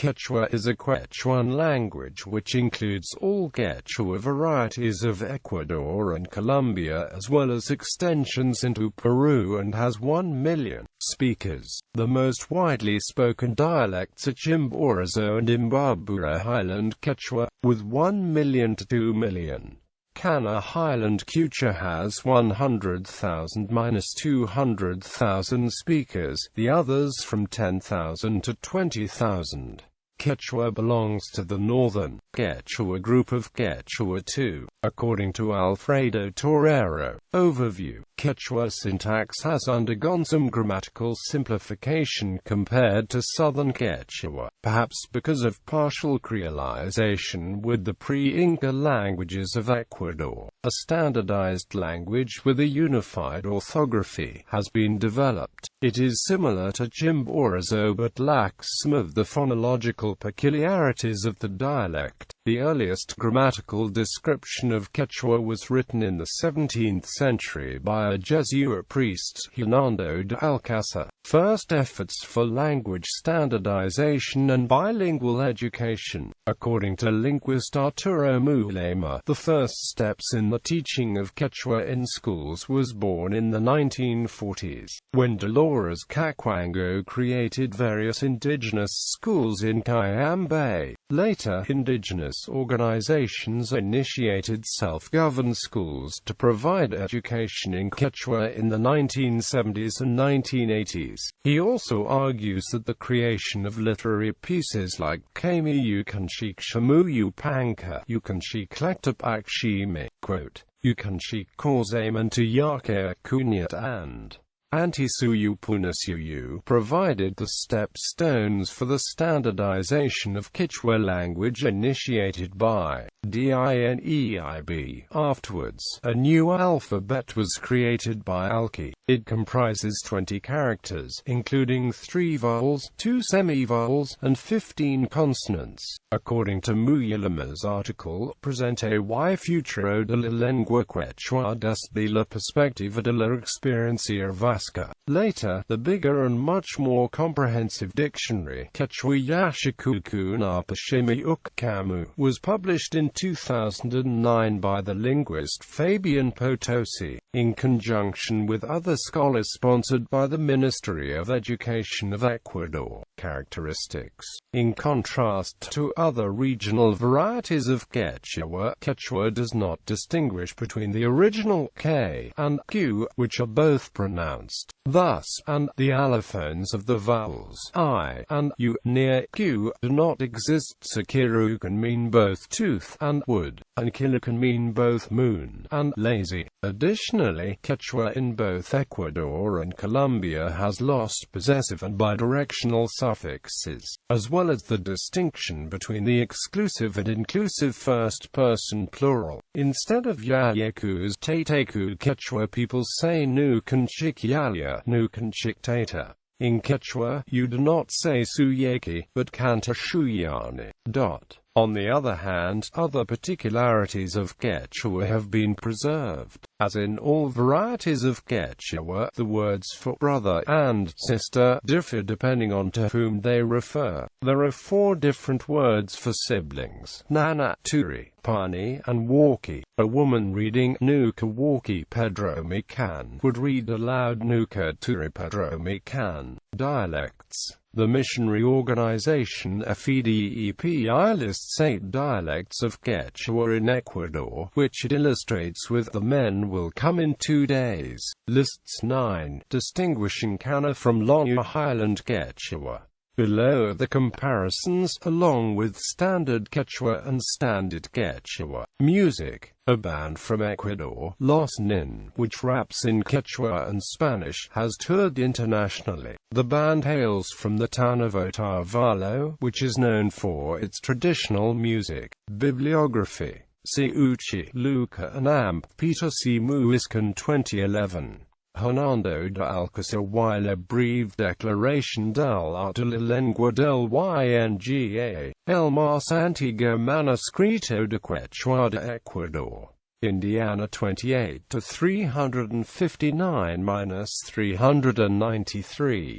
Quechua is a Quechuan language which includes all Quechua varieties of Ecuador and Colombia as well as extensions into Peru and has 1 million speakers. The most widely spoken dialects are Chimborazo and Imbabura Highland Quechua, with 1 million to 2 million. Highland Quecha has 100,000–200,000 speakers, the others from 10,000 to 20,000. Quechua belongs to the Northern Quechua group of Quechua II, according to Alfredo Torero. Overview: Quechua syntax has undergone some grammatical simplification compared to Southern Quechua, perhaps because of partial creolization with the pre-Inca languages of Ecuador. A standardized language with a unified orthography has been developed. It is similar to Chimborazo but lacks some of the phonological peculiarities of the dialect. The earliest grammatical description of Quechua was written in the 17th century by a Jesuit priest, Hernando de Alcázar. First efforts for language standardization and bilingual education. According to linguist Arturo Mulema, the first steps in the teaching of Quechua in schools was born in the 1940s, when Dolores Cacuango created various indigenous schools in Cayambe. Later, indigenous organizations initiated self-governed schools to provide education in Quechua in the 1970s and 1980s. He also argues that the creation of literary pieces like Kami Yukanshik Shamuyu Panka Yukanshik Lektapak Shime, Yukanshik Korzaman to Yake Kunyat and Antisuyu Punasuyu provided the step-stones for the standardization of Quechua language initiated by DINEIB. Afterwards, a new alphabet was created by Alki. It comprises 20 characters, including 3 vowels, 2 semivowels, and 15 consonants. According to Muyilama's article, Presente y futuro de la lengua quechua desde la perspectiva de la experiencia vasca. Later, the bigger and much more comprehensive dictionary, Quechua Yashikuku na Pashimi Ukkamu, was published in 2009 by the linguist Fabian Potosi, in conjunction with other scholars sponsored by the Ministry of Education of Ecuador. Characteristics: in contrast to other regional varieties of Quechua, Quechua does not distinguish between the original K and Q, which are both pronounced thus, and the allophones of the vowels I and U near Q do not exist. Sakiru can mean both tooth and wood, and killer can mean both moon and lazy. Additionally, Quechua in both Ecuador and Colombia has lost possessive and bidirectional suffixes, as well as the distinction between the exclusive and inclusive first-person plural. Instead of yayeku's tateku, Quechua people say nukanchik yaya, nukanchik tata. In Quechua, you do not say suyeki, but kanta shuyani. On the other hand, other particularities of Quechua have been preserved. As in all varieties of Quechua, the words for brother and sister differ depending on to whom they refer. There are 4 different words for siblings: nana, turi, pani, and walkie. A woman reading Nuka walkie Pedro Mikan would read aloud Nuka turi Pedro Mikan. Dialects. The missionary organization FEDEPI lists 8 dialects of Quechua in Ecuador, which it illustrates with "the men will come in 2 days." Lists 9, distinguishing Cana from Longer Highland Quechua. Below are the comparisons, along with Standard Quechua and Standard Quechua. Music. A band from Ecuador, Los Nin, which raps in Quechua and Spanish, has toured internationally. The band hails from the town of Otavalo, which is known for its traditional music. Bibliography. See Uchi, Luca and Amp. Peter C. Muiscan 2011. Hernando de Alcázar y la breve declaración del arte de la lengua del Yngha, el más antiguo manuscrito de Quechua de Ecuador. Indiana 28 to 359–393.